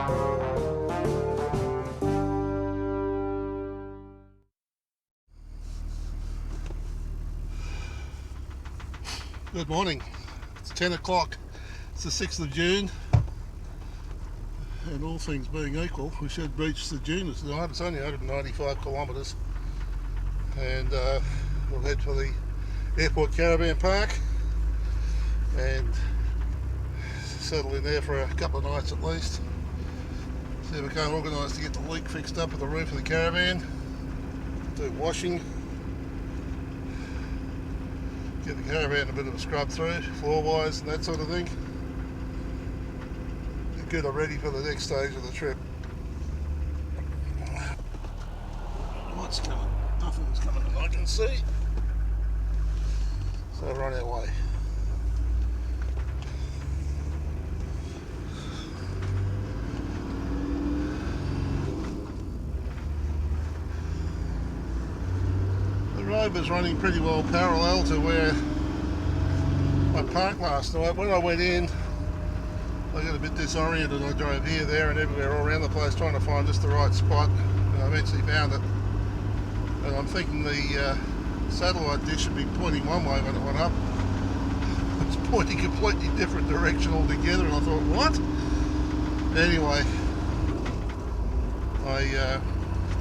Good morning. It's 10 o'clock. It's the 6th of June, and all things being equal, we should reach Ceduna tonight. It's only 195 kilometres, and we'll head for the airport caravan park and settle in there for a couple of nights at least. See if we can't organise to get the leak fixed up at the roof of the caravan, do washing, get the caravan a bit of a scrub through, floor wise and that sort of thing. Get good and ready for the next stage of the trip. What's coming? Nothing's coming that I can see. So we're on our way. The road was running pretty well parallel to where I parked last night. When I went in, I got a bit disoriented. I drove here, there and everywhere all around the place trying to find just the right spot, and I eventually found it. And I'm thinking the satellite dish should be pointing one way when it went up. It's pointing a completely different direction altogether, and I thought, what? Anyway, I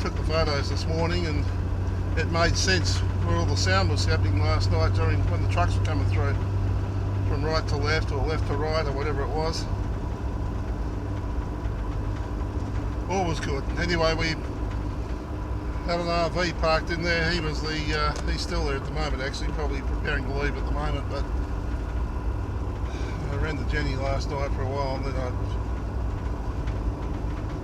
took the photos this morning, and it made sense where all the sound was happening last night during when the trucks were coming through from right to left or left to right or whatever it was. All was good. Anyway, we had an RV parked in there. He's still there at the moment, actually, probably preparing to leave at the moment, but I ran the Jenny last night for a while, and then I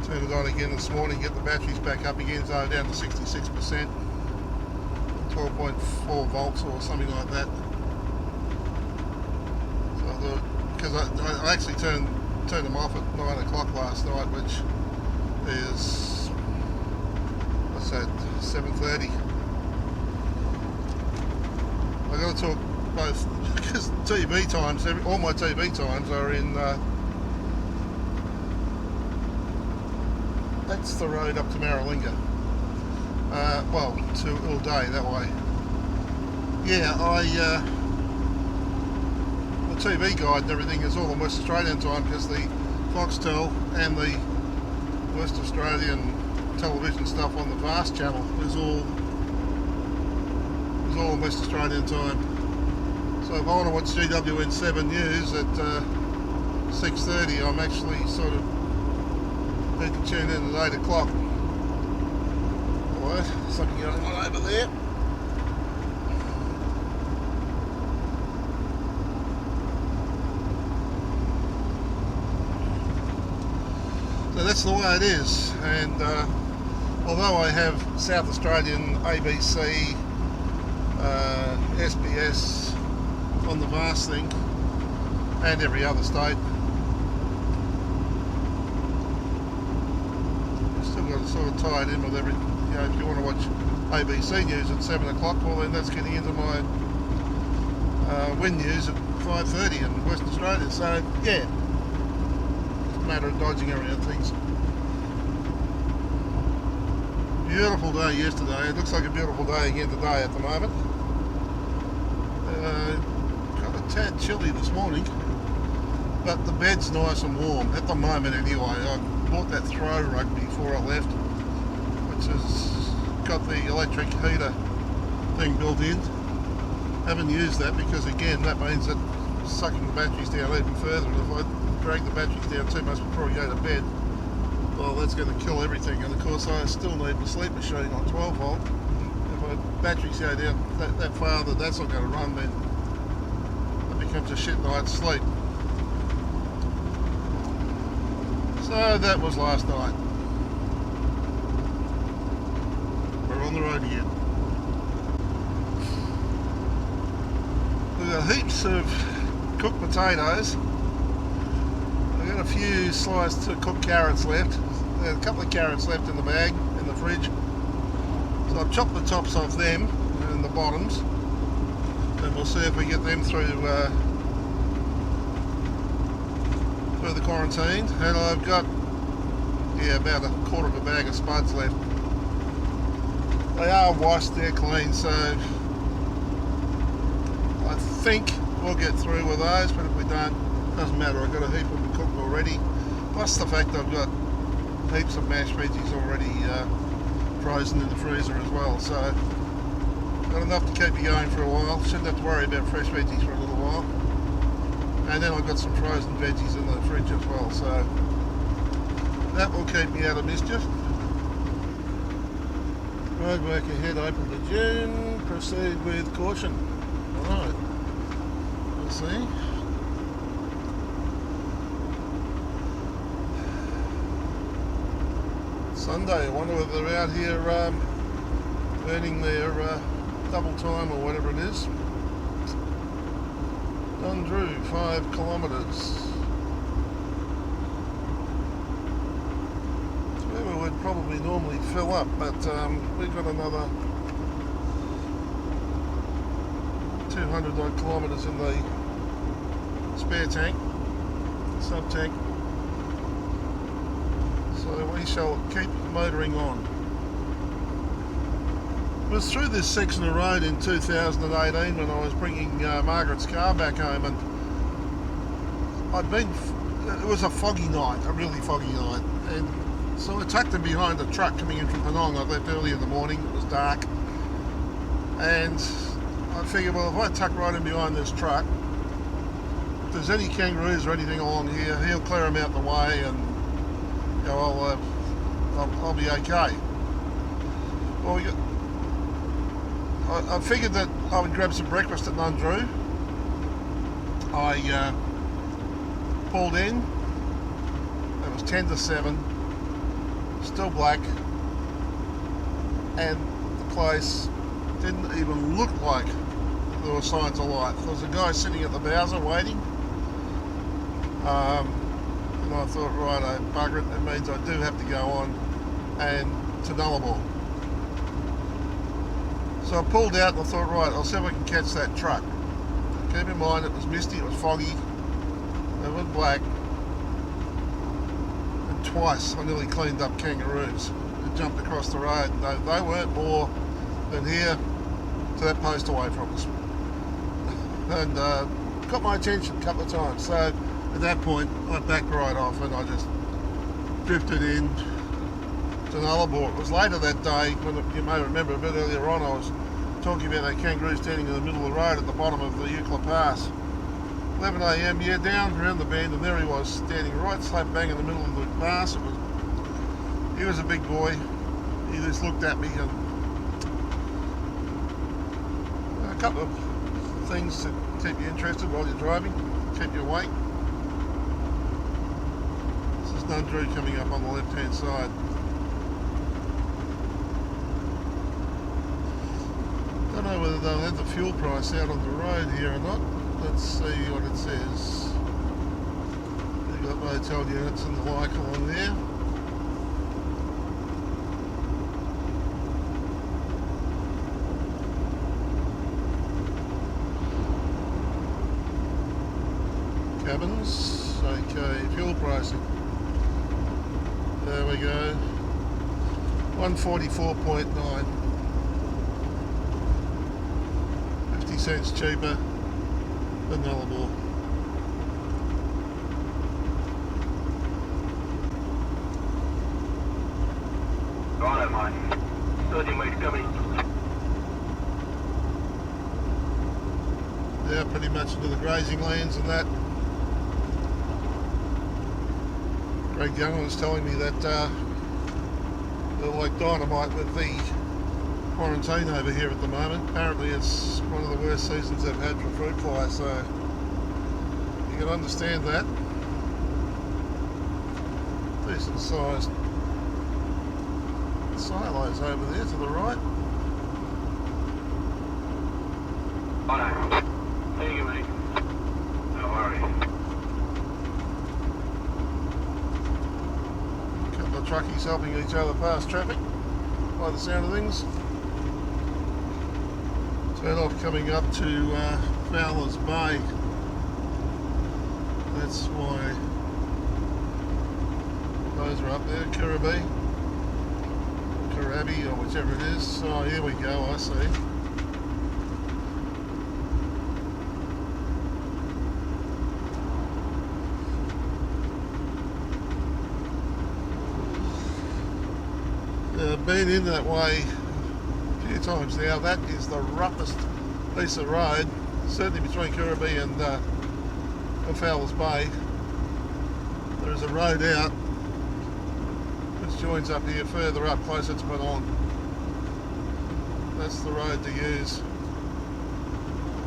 turned it on again this morning, get the batteries back up again, so down to 66%, 12.4 volts or something like that. So I thought, because I actually turned them off at 9 o'clock last night, which is, what's that, 7:30. I got to talk both, because TV times, all my TV times are in, that's the road up to Maralinga. Well, to Ullday, that way. Yeah, the TV guide and everything is all in West Australian time, because the Foxtel and the West Australian television stuff on the Vast channel is all in West Australian time. So if I want to watch GWN7 News at 6:30, I'm actually sort of need to tune in at 8 o'clock. Alright, something going on over there. So that's the way it is, and although I have South Australian, ABC, SBS on the Vast thing, and every other state, you've still got to sort of tie it in with every, you know, if you want to watch ABC News at 7 o'clock, well then that's getting into my Win News at 5:30 in Western Australia, so yeah. Matter of dodging around things. Beautiful day yesterday. It looks like a beautiful day again today at the moment. Got a tad chilly this morning, but the bed's nice and warm at the moment anyway. I bought that throw rug before I left, which has got the electric heater thing built in. Haven't used that because again that means that sucking the batteries down even further, and if I drag the batteries down too much before I go to bed, well, that's going to kill everything. And of course I still need my sleep machine on 12 volt. If my batteries go down that far that that's not going to run, then it becomes a shit night's sleep. So that was last night. We're on the road again. We've got heaps of cooked potatoes. I've got a few sliced cooked carrots left. There's a couple of carrots left in the bag in the fridge. So I've chopped the tops off them and the bottoms, and we'll see if we get them through the quarantine. And I've got yeah, about a quarter of a bag of spuds left. They are washed, they're clean, so I think we'll get through with those, but if we don't, doesn't matter. I've got a heap of them cooked already, plus the fact I've got heaps of mashed veggies already frozen in the freezer as well, so got enough to keep you going for a while. Shouldn't have to worry about fresh veggies for a little while. And then I've got some frozen veggies in the fridge as well, so that will keep me out of mischief. Roadwork ahead, open to June, proceed with caution. Alright, we'll see. Sunday, I wonder whether they're out here earning their double time or whatever it is. Dundrew, 5 kilometres. It's where we would probably normally fill up, but we've got another 200 odd kilometres in the spare tank, sub-tank. So we shall keep motoring on. I was through this section of road in 2018 when I was bringing Margaret's car back home, and it was a foggy night, a really foggy night, and so I tucked in behind a truck coming in from Penong. I left early in the morning, it was dark, and I figured, well, if I tuck right in behind this truck, if there's any kangaroos or anything along here, he'll clear them out the way, and you know, I'll be okay. Well, I figured that I would grab some breakfast at Dundrew. I pulled in. It was 10 to 7, still black, and the place didn't even look like there were signs of life. There was a guy sitting at the Bowser waiting. And I thought, right, bugger it, that means I do have to go on and to Nullarbor. So I pulled out and I thought, right, I'll see if I can catch that truck. Keep in mind, it was misty, it was foggy, it was black, and twice I nearly cleaned up kangaroos that jumped across the road. They weren't more than here to that post away from us. And got my attention a couple of times. So at that point, I backed right off and I just drifted in to Nullarbor. It was later that day, when you may remember a bit earlier on, I was talking about that kangaroo standing in the middle of the road at the bottom of the Euclid Pass. 11 AM, yeah, down around the bend, and there he was, standing right slap bang in the middle of the pass. He was a big boy. He just looked at me, and a couple of things to keep you interested while you're driving, keep you awake. This is Dundrew coming up on the left hand side. Don't know whether they'll have the fuel price out on the road here or not. Let's see what it says. They've got motel units and the like along there. Cabins, okay, fuel pricing. There we go. 144.9. 50 cents cheaper than Nullarbor. Right, mate. 13 weeks coming. Yeah, pretty much into the grazing lands and that. Greg Young was telling me that they're like dynamite with the quarantine over here at the moment. Apparently it's one of the worst seasons they've had for fruit fly, so you can understand that. Decent sized silos over there to the right. Righto. Thank you, mate. No worries. A couple of truckies helping each other past traffic, by the sound of things. Turn off coming up to Fowler's Bay. That's why Those are up there, Kirriby, Karabi, or whichever it is. Oh, here we go, I see. Been in that way a few times now. That is the roughest piece of road, certainly between Kirriby and Fowler's Bay. There is a road out which joins up here further up, closer to Penong. That's the road to use,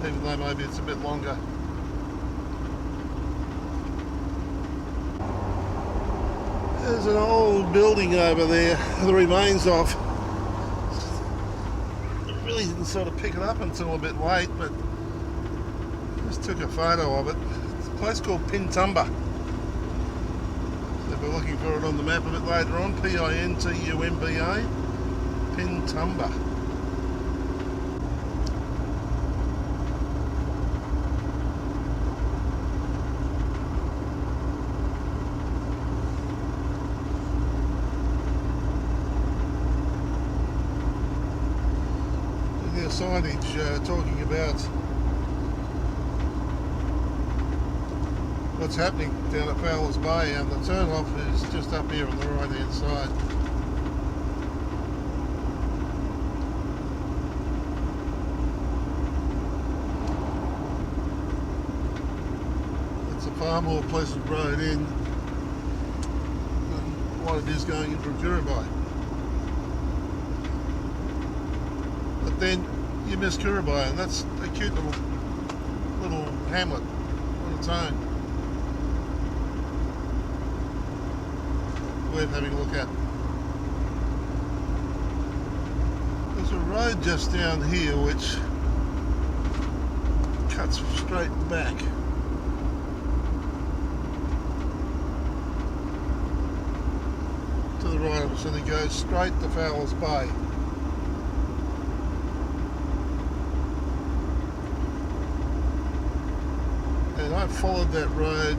even though maybe it's a bit longer. There's an old building over there, the remains of. I really didn't sort of pick it up until a bit late, but just took a photo of it. It's a place called Pintumba. So we're looking for it on the map a bit later on. Pintumba. Pintumba. Signage talking about what's happening down at Fowler's Bay, and the turn off is just up here on the right hand side. It's a far more pleasant road in than what it is going in from Kirriby. But then you miss Kirriby, and that's a cute little hamlet on its own. Worth having a look at. There's a road just down here which cuts straight back. To the right of us, and it goes straight to Fowler's Bay. And I followed that road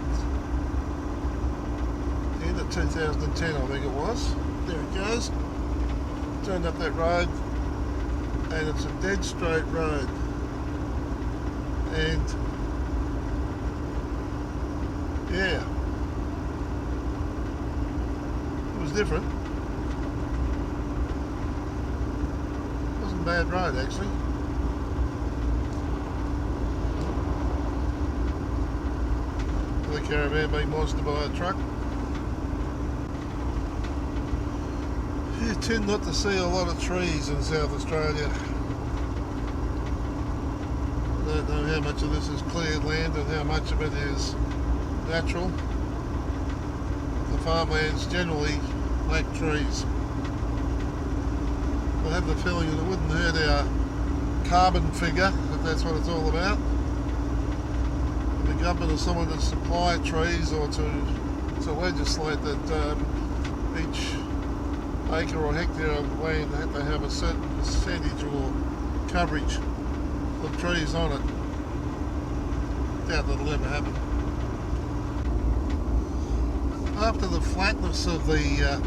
end of 2010, I think it was. There it goes. Turned up that road, and it's a dead straight road. And yeah, it was different. It wasn't a bad road actually. The caravan being monstered by a truck. You tend not to see a lot of trees in South Australia. I don't know how much of this is cleared land and how much of it is natural. The farmlands generally lack trees. I have the feeling that it wouldn't hurt our carbon figure, if that's what it's all about. The government is someone to supply trees, or to legislate that each acre or hectare of land had to have a certain percentage or coverage of trees on it. Doubt that'll ever happen. After the flatness of the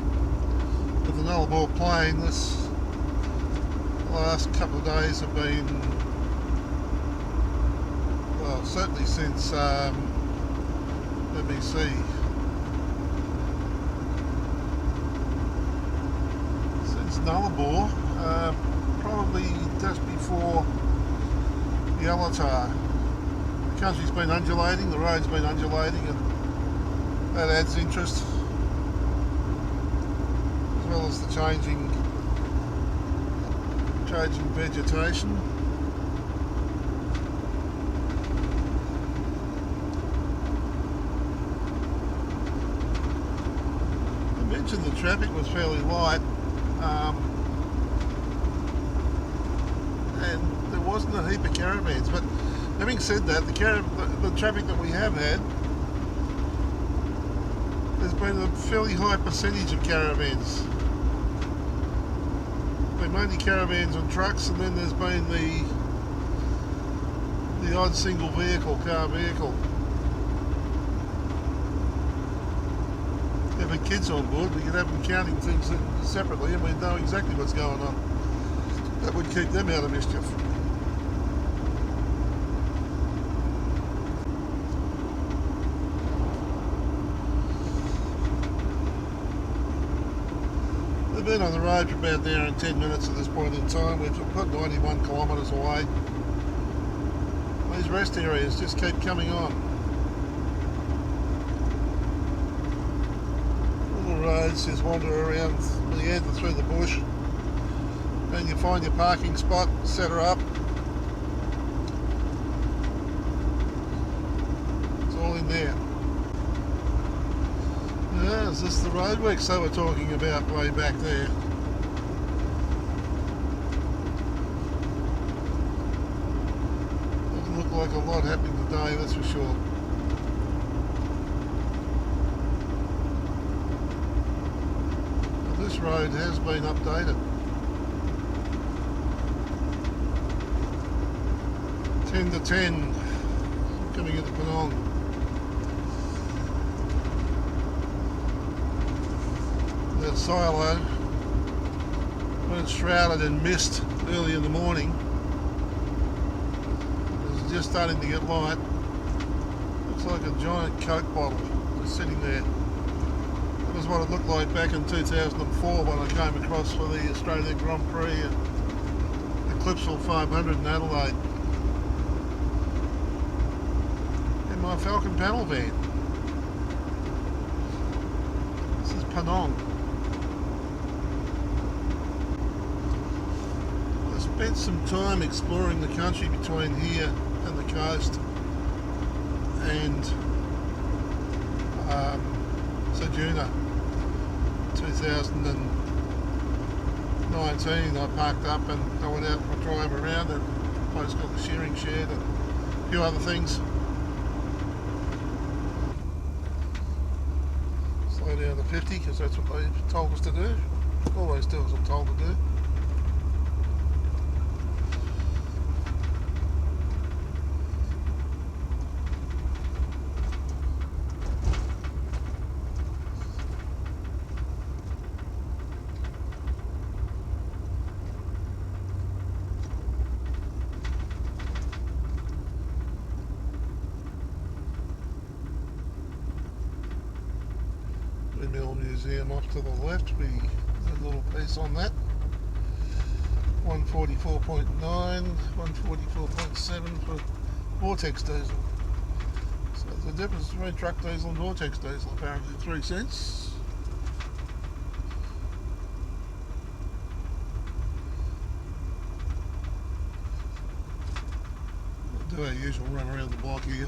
Nullarbor plain, this last couple of days have been, well, certainly since, let me see, since Nullarbor, probably just before Yellowtar. The country's been undulating, the road's been undulating, and that adds interest, as well as the changing vegetation. I mentioned the traffic was fairly light, and there wasn't a heap of caravans, but having said that, the traffic that we have had, there's been a fairly high percentage of caravans. Been mainly caravans on trucks, and then there's been the odd single car vehicle. If the kids on board, we could have them counting things separately and we'd know exactly what's going on. That would keep them out of mischief. We've been on the road for about an hour and 10 minutes at this point in time. We've got 91 kilometres away. These rest areas just keep coming on. Little roads just wander around the end and through the bush. And you find your parking spot, set her up. It's all in there. Yeah, is this the roadworks they were talking about way back there? Doesn't look like a lot happening today, that's for sure. But this road has been updated. 10 to 10 coming into Penong. That silo, when it's shrouded in mist early in the morning, it's just starting to get light. Looks like a giant Coke bottle just sitting there. That was what it looked like back in 2004 when I came across for the Australian Grand Prix at the Clipsal 500 in Adelaide. In my Falcon panel van. This is Penong. Spent some time exploring the country between here and the coast, and Ceduna. 2019 I parked up and I went out for a drive around at a place called the Shearing Shed and a few other things. Slow down to 50 because that's what they told us to do. Always do as I'm told to do. Windmill Museum off to the left, we did a little piece on that. 144.9, 144.7 for vortex diesel. So the difference between truck diesel and vortex diesel apparently 3 cents. We'll do our usual run around the block here.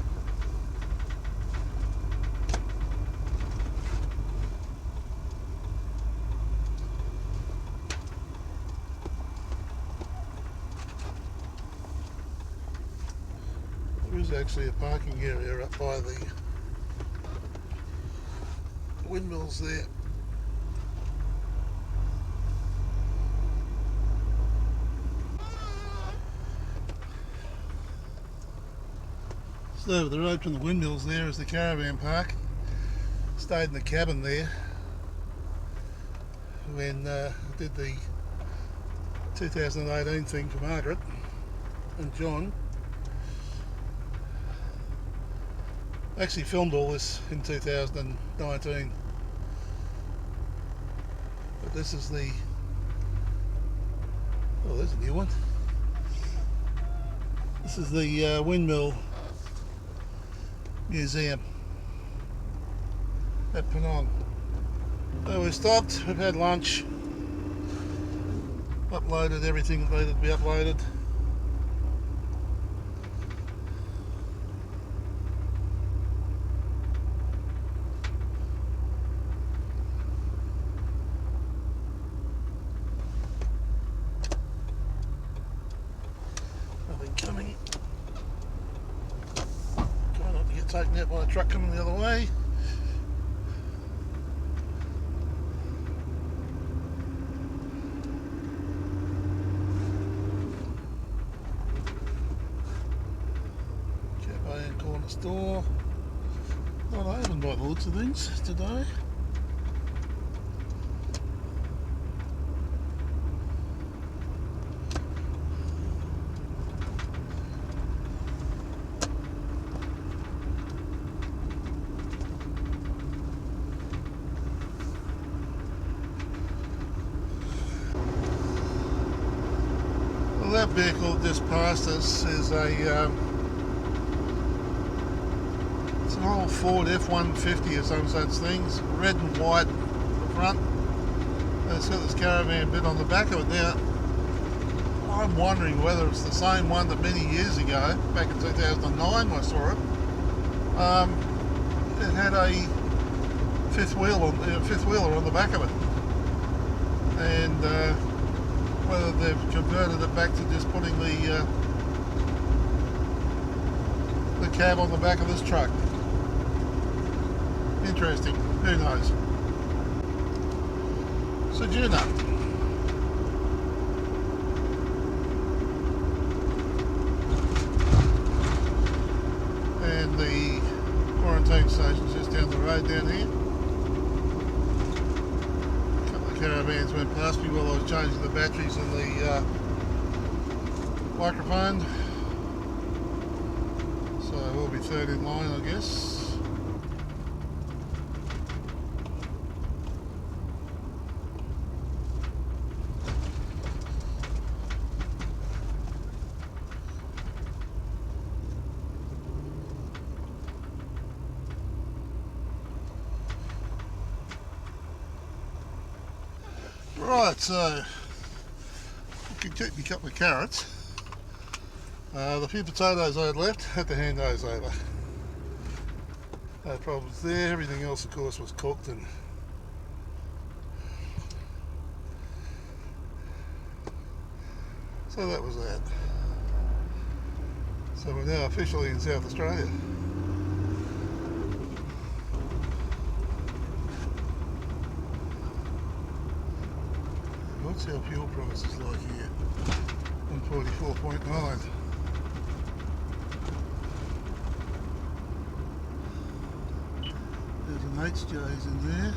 There is actually a parking area up by the windmills there. So over the road from the windmills there is the caravan park. Stayed in the cabin there when I did the 2018 thing for Margaret and John. Actually filmed all this in 2019, but this is the, oh there's a new one. This is the Windmill Museum at Penong. So we stopped, we've had lunch, uploaded everything that needed to be uploaded. Nothing coming. Try not to get taken out by a truck coming the other way. Cafe and corner store. Not open by the looks of things today. that vehicle just passed us is it's an old Ford F-150 or some such things, red and white at the front. And it's got this caravan bit on the back of it. Now, I'm wondering whether it's the same one that many years ago, back in 2009 I saw it. It had a fifth wheeler on the back of it. And whether they've converted it back to just putting the cab on the back of this truck. Interesting. Who knows? Ceduna. And the quarantine station's just down the road down here. A couple of caravans went past me while I was changing the batteries in the microphone. So we'll be third in line, I guess. Right, so we can keep me a couple of carrots. The few potatoes I had left, had to hand those over. No problems there. Everything else, of course, was cooked, and so that was that. So we're now officially in South Australia. What's our fuel prices like here? 144.9. There's an HJ's in there.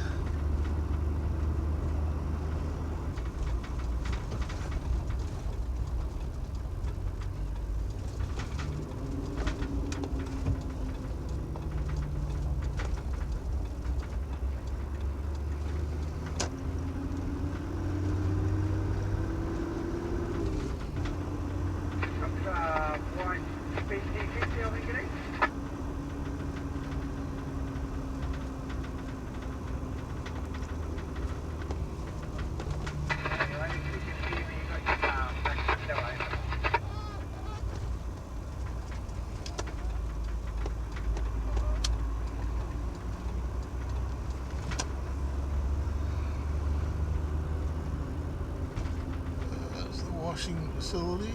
Washing facility.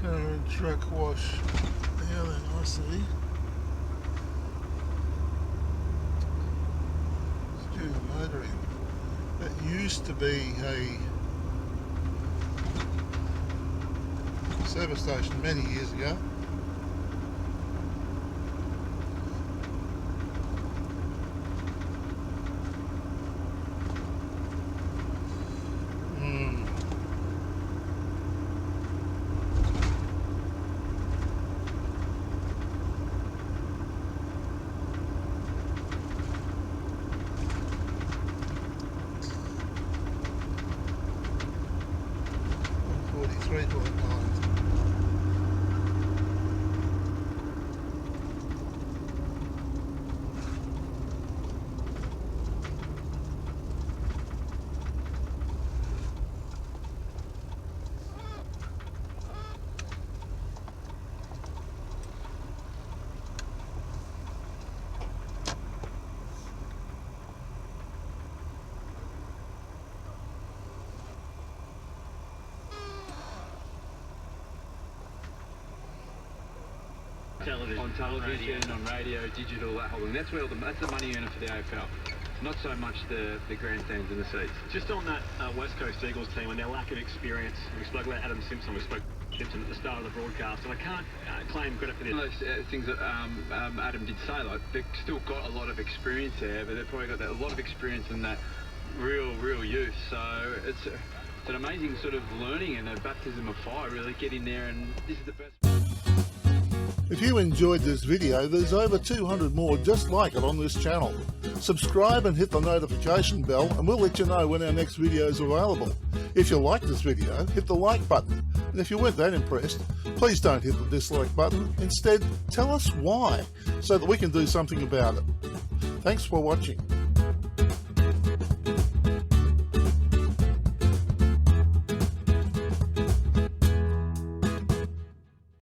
Car and truck wash. Yeah, then I see. Student motoring. That used to be a service station many years ago. On television, on radio, digital, that whole thing. That's the money earner for the AFL. Not so much the grandstands and the seats. Just on that West Coast Eagles team and their lack of experience, we spoke about Adam Simpson, we spoke about Simpson at the start of the broadcast, and I can't claim credit for this. One of those things that Adam did say, like, they've still got a lot of experience there, but they've probably got a lot of experience in that real youth. So it's an amazing sort of learning and a baptism of fire, really, get in there, and this is the best. If you enjoyed this video, there's over 200 more just like it on this channel. Subscribe and hit the notification bell and we'll let you know when our next video is available. If you liked this video, hit the like button. And if you weren't that impressed, please don't hit the dislike button. Instead, tell us why, so that we can do something about it. Thanks for watching.